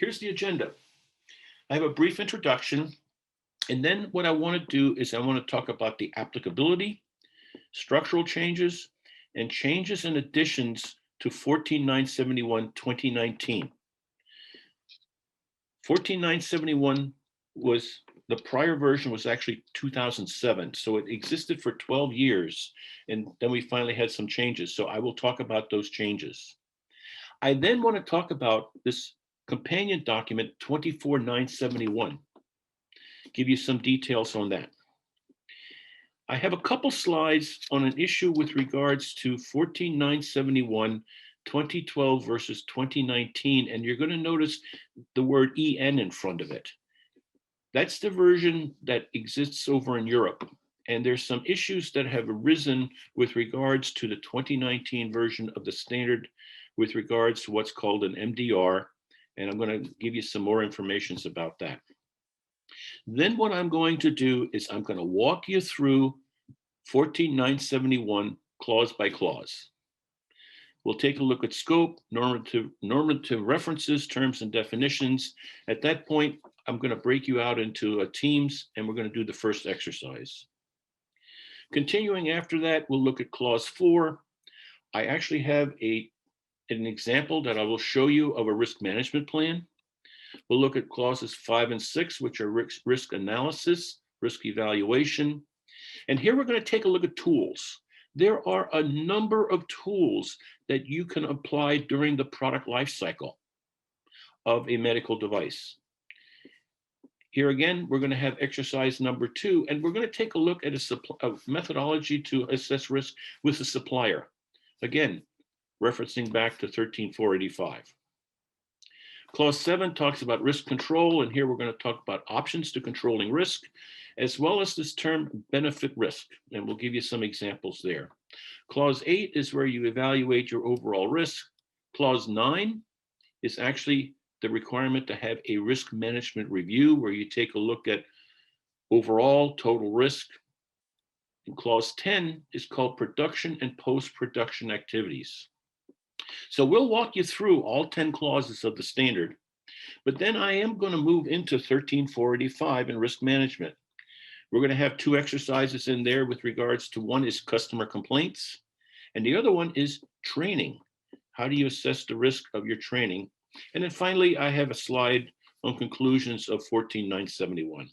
here's the agenda. I have a brief introduction, and then what I want to do is I want to talk about the applicability, structural changes, and changes and additions to 14971 2019. 14971 was the prior version was actually 2007. So it existed for 12 years. And then we finally had some changes. So I will talk about those changes. I then want to talk about this companion document 24971, give you some details on that. I have a couple slides on an issue with regards to 14971 2012 versus 2019, and you're going to notice the word EN in front of it. That's the version that exists over in Europe. And there's some issues that have arisen with regards to the 2019 version of the standard with regards to what's called an MDR. And I'm going to give you some more information about that. Then what I'm going to do is I'm going to walk you through 14971 clause by clause. We'll take a look at scope, normative references, terms and definitions. At that point, I'm going to break you out into teams, and we're going to do the first exercise. Continuing after that, we'll look at clause 4. I actually have an example that I will show you of a risk management plan. We'll look at clauses 5 and 6, which are risk analysis, risk evaluation. And here we're going to take a look at tools. There are a number of tools that you can apply during the product life cycle of a medical device. Here again, we're going to have exercise number 2, and we're going to take a look at a methodology to assess risk with the supplier. Again, referencing back to 13485. Clause 7 talks about risk control, and here we're going to talk about options to controlling risk, as well as this term benefit risk, and we'll give you some examples there. Clause 8 is where you evaluate your overall risk. Clause 9 is actually the requirement to have a risk management review where you take a look at overall total risk. And clause 10 is called production and post-production activities. So we'll walk you through all 10 clauses of the standard, but then I am going to move into 13485 and risk management. We're going to have 2 exercises in there with regards to, one is customer complaints, and the other one is training. How do you assess the risk of your training? And then finally, I have a slide on conclusions of 14971.